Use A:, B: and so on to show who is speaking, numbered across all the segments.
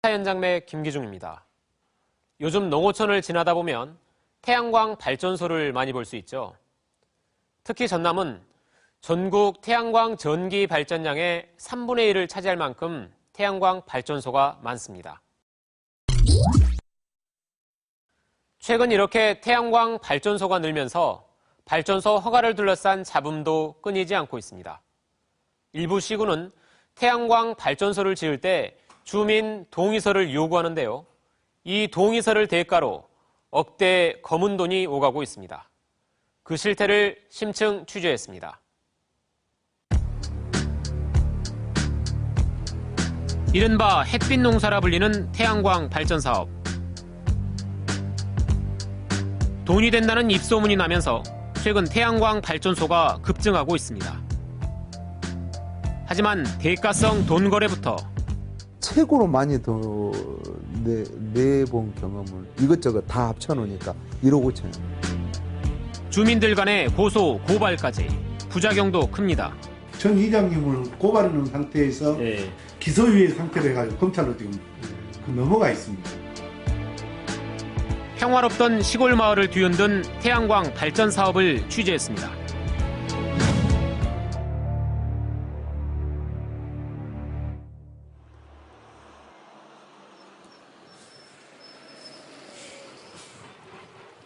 A: 사연장매 김기중입니다. 요즘 농어촌을 지나다 보면 태양광 발전소를 많이 볼 수 있죠. 특히 전남은 전국 태양광 전기 발전량의 3분의 1을 차지할 만큼 태양광 발전소가 많습니다. 최근 이렇게 태양광 발전소가 늘면서 발전소 허가를 둘러싼 잡음도 끊이지 않고 있습니다. 일부 시군은 태양광 발전소를 지을 때 주민 동의서를 요구하는데요. 이 동의서를 대가로 억대 검은 돈이 오가고 있습니다. 그 실태를 심층 취재했습니다. 이른바 햇빛 농사라 불리는 태양광 발전 사업. 돈이 된다는 입소문이 나면서 최근 태양광 발전소가 급증하고 있습니다. 하지만 대가성 돈 거래부터
B: 최고로 많이 내본 경험을 이것저것 다 합쳐놓으니까 1억 5천원.
A: 주민들 간의 고소, 고발까지 부작용도 큽니다.
C: 전 이장님을 고발해 놓은 상태에서 기소유예 상태로 해가지고 검찰로 지금 넘어가 있습니다.
A: 평화롭던 시골 마을을 뒤흔든 태양광 발전 사업을 취재했습니다.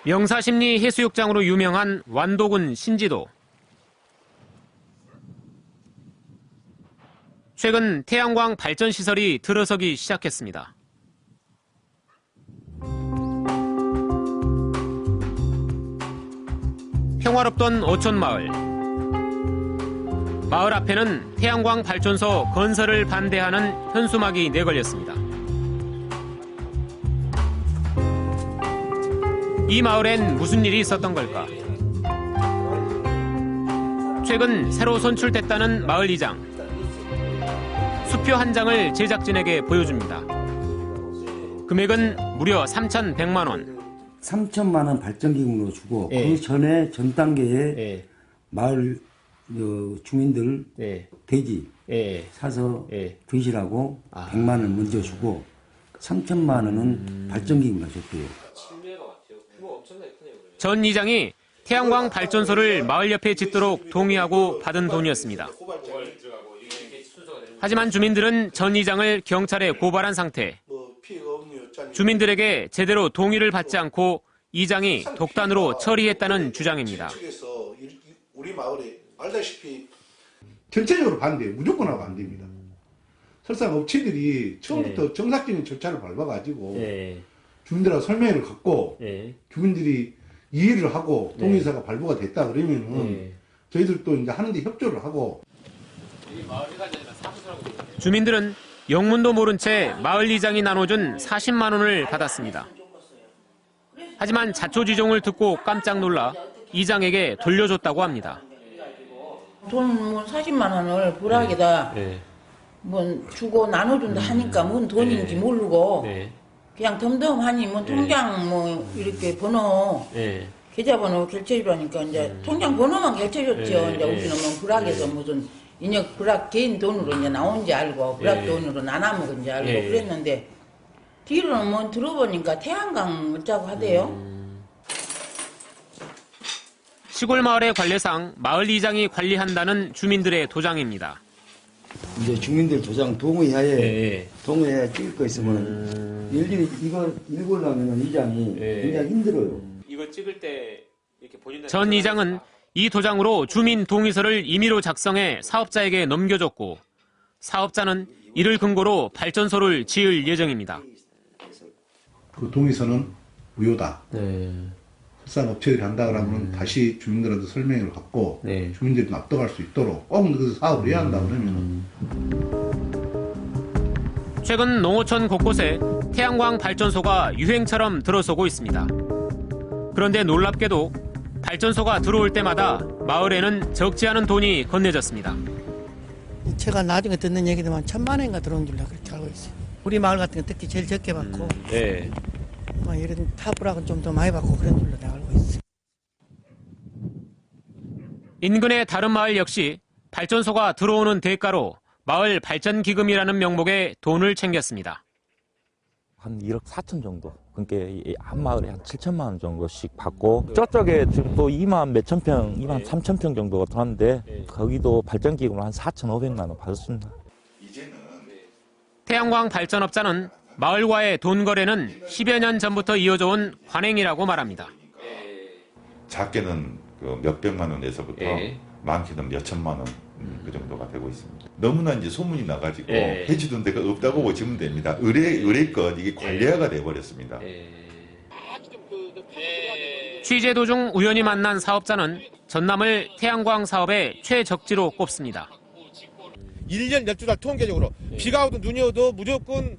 A: 명사심리 해수욕장으로 유명한 완도군 신지도. 최근 태양광 발전 시설이 들어서기 시작했습니다. 평화롭던 어촌마을. 마을 앞에는 태양광 발전소 건설을 반대하는 현수막이 내걸렸습니다. 이 마을엔 무슨 일이 있었던 걸까? 최근 새로 선출됐다는 마을 이장. 수표 한 장을 제작진에게 보여줍니다. 금액은 무려 3,100만 원.
D: 3천만 원 발전기금으로 주고 그 전에 전 단계에 마을 주민들 돼지 사서 드시라고 100만 원 먼저 주고 3천만 원은 발전기금으로 줬대요.
A: 전 이장이 태양광 발전소를 마을 옆에 짓도록 동의하고 받은 돈이었습니다. 하지만 주민들은 전 이장을 경찰에 고발한 상태. 주민들에게 제대로 동의를 받지 않고 이장이 독단으로 처리했다는 주장입니다.
C: 우리 마을에 알다시피 전체적으로 반대해요. 무조건 하고 안 됩니다. 설사 업체들이 처음부터 정상적인 절차를 밟아가지고 주민들하고 설명회를 갖고 주민들이 이해를 하고 동의서가 발부가 됐다 그러면은 저희들도 이제 하는데 협조를 하고.
A: 주민들은 영문도 모른 채 마을 이장이 나눠준 40만 원을 받았습니다. 하지만 자초지종을 듣고 깜짝 놀라 이장에게 돌려줬다고 합니다.
E: 돈 40만 원을 불악에다 주고 나눠준다 하니까 뭔 돈인지 모르고 그냥 덤덤하니 통장 이렇게 번호 계좌번호 결제해주라니까 이제 통장 번호만 결제해줬죠. 이제 우리는 불악에서 무슨 인역 불악 개인 돈으로 이제 나온지 알고 불악 돈으로 나눠먹은지 알고 그랬는데 뒤로는 들어보니까 태양광 어쩌고 하대요. 시골 마을의 관례상 마을 이장이 관리한다는 주민들의 도장입니다.
D: 이제 주민들 도장 동의하에 찍을 거 있으면 일일이 이거 읽으려면 이장이 굉장히 힘들어요.
A: 이거 찍을 때 이렇게 본인 전 이장은 이 도장으로 주민 동의서를 임의로 작성해 사업자에게 넘겨줬고 사업자는 이를 근거로 발전소를 지을 예정입니다.
C: 그 동의서는 무효다. 설사 업체들이 한다 그러면 다시 주민들한테 설명을 갖고 주민들이 납득할 수 있도록 꼭 그 사업을 해야 한다 그러면은.
A: 최근 농어촌 곳곳에 태양광 발전소가 유행처럼 들어서고 있습니다. 그런데 놀랍게도 발전소가 들어올 때마다 마을에는 적지 않은 돈이 건네졌습니다.
F: 제가 나중에 듣는 얘기들만 1,000만 원인가 들어온 줄로 그렇게 알고 있어요. 우리 마을 같은 게 특히 제일 적게 받고 이런 타불락은 좀 더 많이 받고 그런 줄로 내가 알고 있어요.
A: 인근의 다른 마을 역시 발전소가 들어오는 대가로 마을 발전기금이라는 명목의 돈을 챙겼습니다.
G: 한 1억 4천 정도. 그러니까 한 마을에 한 7천만 원 정도씩 받고 저쪽에 지금 또 2만 몇천 평, 2만 3천 평 정도가 들어왔는데 거기도 발전기금으로 한 4,500만 원 받았습니다.
A: 태양광 발전업자는 마을과의 돈 거래는 10여 년 전부터 이어져 온 관행이라고 말합니다.
H: 작게는 몇백만 원에서부터 많게는 몇천만 원 그 정도가 되고 있습니다. 너무나 이제 소문이 나가지고 해주던 데가 없다고 보시면 됩니다. 의뢰껏 이게 관리화가 돼버렸습니다.
A: 취재 도중 우연히 만난 사업자는 전남을 태양광 사업의 최적지로 꼽습니다.
I: 1년 12달 통계적으로 비가 오든 눈이 오도 무조건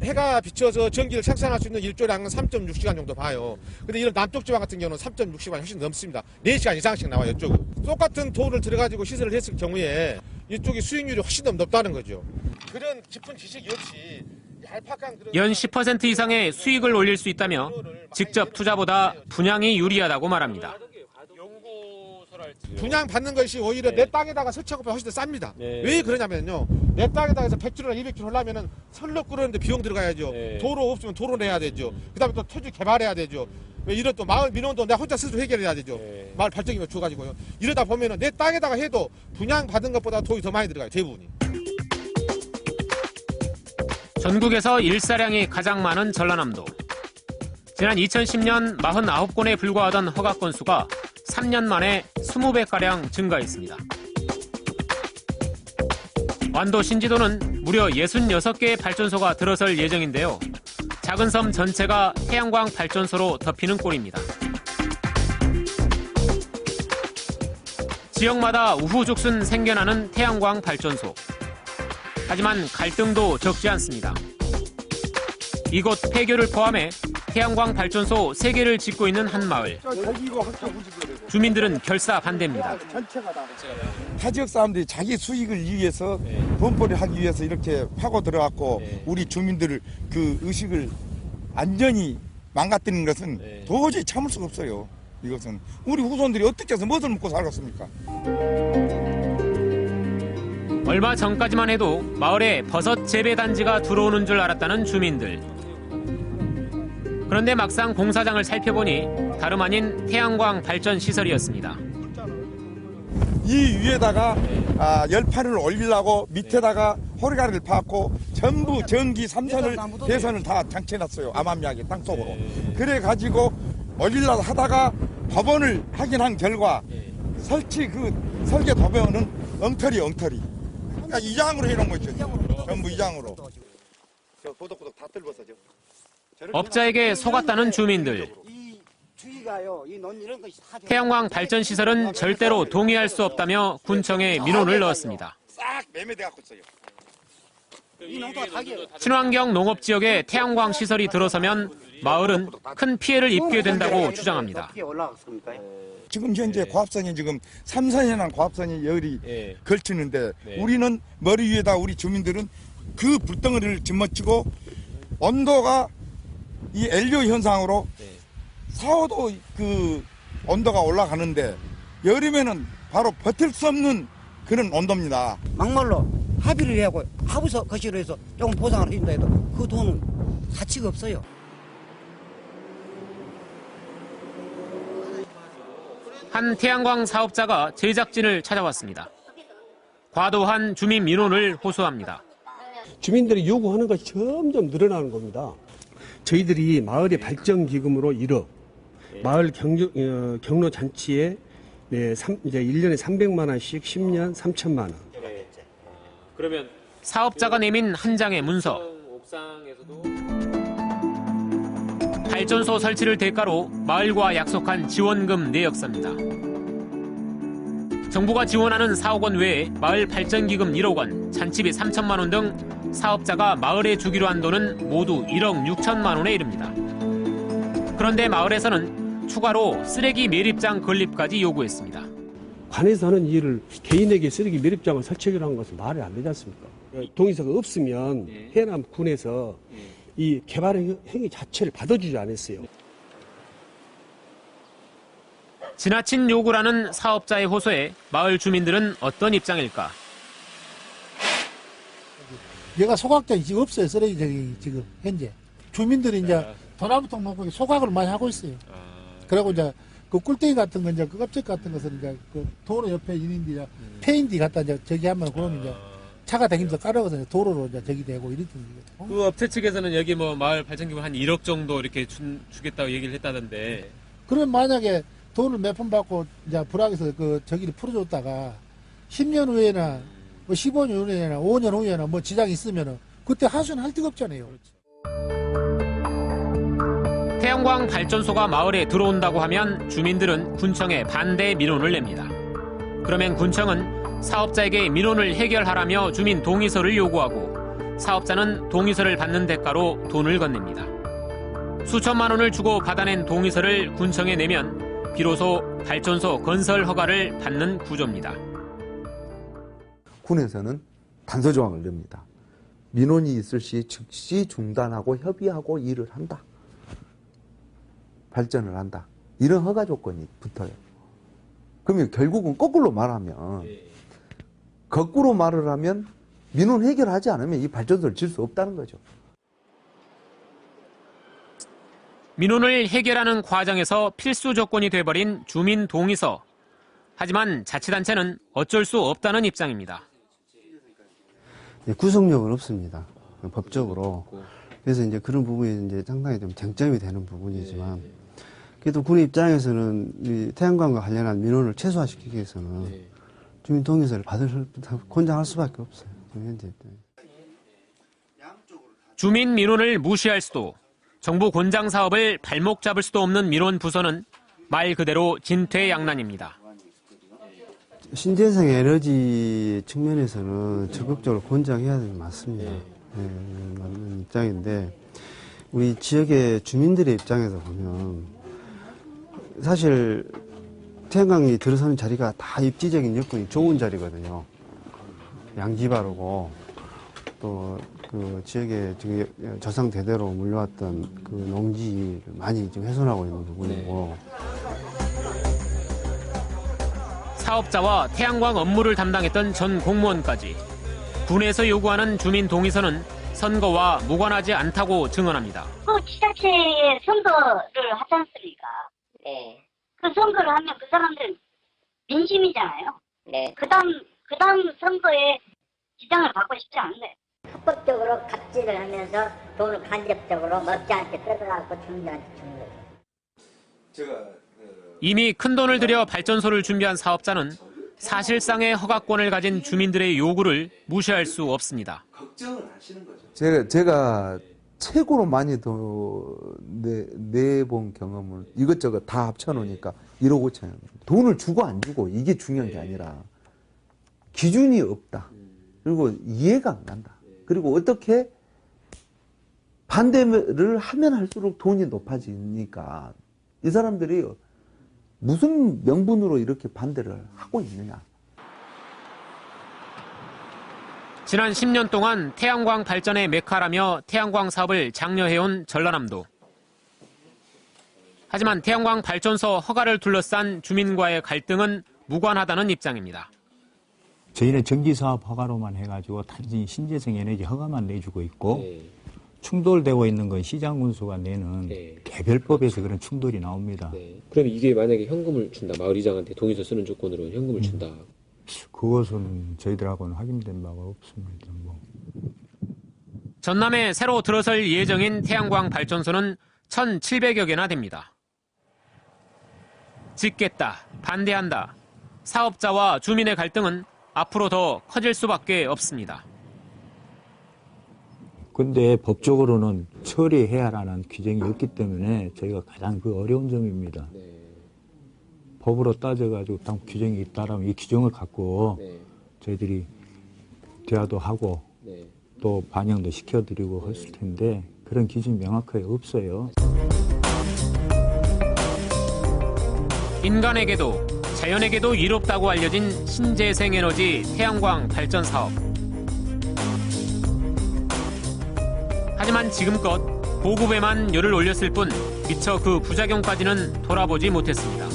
I: 해가 비쳐서 전기를 생산할 수 있는 일조량은 3.6시간 정도 봐요. 근데 이런 남쪽 지방 같은 경우는 3.6시간이 훨씬 넘습니다. 4시간 이상씩 나와요, 이쪽은. 똑같은 돈을 들여가지고 시설을 했을 경우에 이쪽이 수익률이 훨씬 더 높다는 거죠. 그런 깊은 지식이 없이
A: 연 10% 이상의 수익을 올릴 수 있다며 직접 투자보다 분양이 유리하다고 말합니다.
I: 분양 받는 것이 오히려 내 땅에다가 설치하고 훨씬 더 쌉니다. 왜 그러냐면요. 내 땅에다가 해서 100kg나 200kg 하려면은 선로 끓이는데 비용 들어가야죠. 도로 없으면 도로 내야 되죠. 그 다음에 또 토지 개발해야 되죠. 이런 또 마을 민원도 내가 혼자 스스로 해결해야 되죠. 마을 발전기만 줘가지고요. 이러다 보면은 내 땅에다가 해도 분양 받은 것보다 돈이 더 많이 들어가요. 대부분이.
A: 전국에서 일사량이 가장 많은 전라남도. 지난 2010년 49건에 불과하던 허가 건수가 3년 만에 20배가량 증가했습니다. 완도 신지도는 무려 66개의 발전소가 들어설 예정인데요. 작은 섬 전체가 태양광 발전소로 덮이는 꼴입니다. 지역마다 우후죽순 생겨나는 태양광 발전소. 하지만 갈등도 적지 않습니다. 이곳 폐교를 포함해 태양광 발전소 3개를 짓고 있는 한 마을. 주민들은 결사 반대입니다.
J: 타 지역 사람들이 자기 수익을 위해서 돈벌이를 하기 위해서 이렇게 파고 들어갔고 우리 주민들을 그 의식을 완전히 망가뜨리는 것은 도저히 참을 수가 없어요. 이것은 우리 후손들이 어떻게 해서 무엇을 먹고 살겠습니까?
A: 얼마 전까지만 해도 마을에 버섯 재배 단지가 들어오는 줄 알았다는 주민들. 그런데 막상 공사장을 살펴보니 다름 아닌 태양광 발전 시설이었습니다.
J: 이 위에다가 열판을 올리려고 밑에다가 호리가리를 파고 전부 전기 3선을 대선을 다 장치해놨어요. 암암리하게 땅속으로. 그래가지고 올리려고 하다가 법원을 확인한 결과 설치 그 설계 도면은 엉터리. 그러니까 이장으로 해놓은 거죠. 전부 이장으로. 저 보독보독 다 뜰벗어죠.
A: 업자에게 속았다는 주민들. 태양광 발전 시설은 절대로 동의할 수 없다며 군청에 민원을 넣었습니다.
J: 싹 매매돼갖고 있어요.
A: 친환경 농업 지역에 태양광 시설이 들어서면 마을은 큰 피해를 입게 된다고 주장합니다.
J: 지금 현재 고압선이 지금 3선이나 고압선이 열이 걸치는데 우리는 머리 위에다 우리 주민들은 그 불덩어리를 짊어지고 온도가 이 엘리오 현상으로 4, 5도 그 온도가 올라가는데 여름에는 바로 버틸 수 없는 그런 온도입니다.
F: 막말로 합의를 하고 하부서 거시로 해서 조금 보상을 해준다 해도 그 돈은 가치가 없어요.
A: 한 태양광 사업자가 제작진을 찾아왔습니다. 과도한 주민 민원을 호소합니다.
K: 주민들이 요구하는 것이 점점 늘어나는 겁니다. 저희들이 마을의 발전기금으로 1억, 마을 경로 잔치에 이제 1년에 300만 원씩 10년 3천만 원.
A: 그러면 사업자가 내민 한 장의 문서. 발전소 설치를 대가로 마을과 약속한 지원금 내역서입니다. 정부가 지원하는 4억 원 외에 마을 발전기금 1억 원, 잔치비 3천만 원 등 사업자가 마을에 주기로 한 돈은 모두 1억 6천만 원에 이릅니다. 그런데 마을에서는 추가로 쓰레기 매립장 건립까지 요구했습니다.
K: 관에서는 이를 개인에게 쓰레기 매립장을 설치하기로 한 것은 말이 안 되지 않습니까? 동의서가 없으면 해남 군에서 이 개발 행위 자체를 받아주지 않았어요.
A: 지나친 요구라는 사업자의 호소에 마을 주민들은 어떤 입장일까?
L: 얘가 소각장이 지금 없어요. 쓰레기장이 지금 현재. 주민들이 이제 도나무통 놓고 소각을 많이 하고 있어요. 그리고 이제 그 꿀대기 같은 거 이제 그 껍질 같은 것은 이제 그 도로 옆에 있는데 페인디 갖다 이제 저기 하면 그러면 이제 차가 다니면서 깔아서 도로로 이제 저기 되고 이랬던
A: 그 업체 측에서는 여기 뭐 마을 발전기금 한 1억 정도 이렇게 주겠다고 얘기를 했다던데.
L: 그럼 만약에 돈을 몇 푼 받고 이제 불악에서 그 저기를 풀어줬다가 10년 후에나 뭐 15년 후에나 5년 후에나 뭐 지장이 있으면은 그때 하소연할 데가 없잖아요.
A: 태양광 발전소가 마을에 들어온다고 하면 주민들은 군청에 반대 민원을 냅니다. 그러면 군청은 사업자에게 민원을 해결하라며 주민 동의서를 요구하고 사업자는 동의서를 받는 대가로 돈을 건넵니다. 수천만 원을 주고 받아낸 동의서를 군청에 내면 비로소 발전소 건설 허가를 받는 구조입니다.
B: 군에서는 단서 조항을 넣습니다. 민원이 있을 시 즉시 중단하고 협의하고 일을 한다. 발전을 한다. 이런 허가 조건이 붙어요. 그러면 결국은 거꾸로 말하면 거꾸로 말을 하면 민원 해결하지 않으면 이 발전소를 질 수 없다는 거죠.
A: 민원을 해결하는 과정에서 필수 조건이 돼버린 주민 동의서. 하지만 자치단체는 어쩔 수 없다는 입장입니다.
M: 구속력은 없습니다. 법적으로. 그래서 이제 그런 부분이 이제 상당히 좀 쟁점이 되는 부분이지만, 그래도 군 입장에서는 이 태양광과 관련한 민원을 최소화시키기 위해서는 주민 동의서를 권장할 수밖에 없어요. 현재.
A: 주민 민원을 무시할 수도, 정부 권장 사업을 발목 잡을 수도 없는 민원 부서는 말 그대로 진퇴양난입니다.
M: 신재생 에너지 측면에서는 적극적으로 권장해야 되는 게 맞습니다. 맞는 입장인데, 우리 지역의 주민들의 입장에서 보면 사실 태양광이 들어서는 자리가 다 입지적인 여건이 좋은 자리거든요. 양지 바르고 또 그 지역의 조상 대대로 물려왔던 그 농지를 많이 지금 훼손하고 있는 부분이고.
A: 사업자와 태양광 업무를 담당했던 전 공무원까지 군에서 요구하는 주민 동의서는 선거와 무관하지 않다고 증언합니다.
N: 그 지자체에 선거를 하지 않습니까? 네. 그 선거를 하면 그 사람들은 민심이잖아요. 네. 그 다음 선거에 지장을 받고 싶지 않은데. 합법적으로 갑질을 하면서 돈을 간접적으로 먹지 않게 뜯어갖고 주민들한테 주는 거죠.
A: 이미 큰 돈을 들여 발전소를 준비한 사업자는 사실상의 허가권을 가진 주민들의 요구를 무시할 수 없습니다.
B: 걱정을 하시는 거죠. 제가 최고로 많이 내본 경험을 이것저것 다 합쳐놓으니까 1억 5천원. 돈을 주고 안 주고 이게 중요한 게 아니라 기준이 없다. 그리고 이해가 안 간다. 그리고 어떻게 반대를 하면 할수록 돈이 높아지니까 이 사람들이 무슨 명분으로 이렇게 반대를 하고 있느냐.
A: 지난 10년 동안 태양광 발전의 메카라며 태양광 사업을 장려해온 전라남도. 하지만 태양광 발전소 허가를 둘러싼 주민과의 갈등은 무관하다는 입장입니다.
O: 저희는 전기사업 허가로만 해가지고 단순히 신재생 에너지 허가만 내주고 있고 충돌되고 있는 건 시장군수가 내는 개별법에서 그런 충돌이 나옵니다.
P: 그럼 이게 만약에 현금을 준다, 마을이장한테 동의서 쓰는 조건으로 현금을 준다.
O: 그것은 저희들하고는 확인된 바가 없습니다.
A: 전남에 새로 들어설 예정인 태양광 발전소는 1,700여 개나 됩니다. 짓겠다, 반대한다. 사업자와 주민의 갈등은 앞으로 더 커질 수밖에 없습니다.
O: 근데 법적으로는 처리해야 하는 규정이 없기 때문에 저희가 가장 그 어려운 점입니다. 법으로 따져가지고 당 규정이 있다라면 이 규정을 갖고 저희들이 대화도 하고 또 반영도 시켜드리고 했을 텐데 그런 기준이 명확하게 없어요.
A: 인간에게도 자연에게도 이롭다고 알려진 신재생에너지 태양광 발전 사업. 하지만 지금껏 보급에만 열을 올렸을 뿐 미처 그 부작용까지는 돌아보지 못했습니다.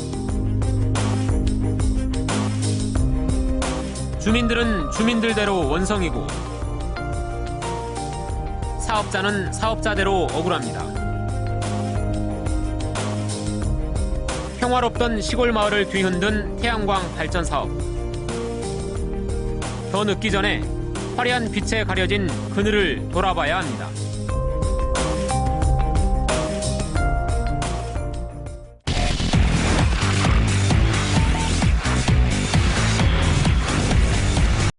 A: 주민들은 주민들대로 원성이고 사업자는 사업자대로 억울합니다. 평화롭던 시골 마을을 뒤흔든 태양광 발전 사업. 더 늦기 전에 화려한 빛에 가려진 그늘을 돌아봐야 합니다.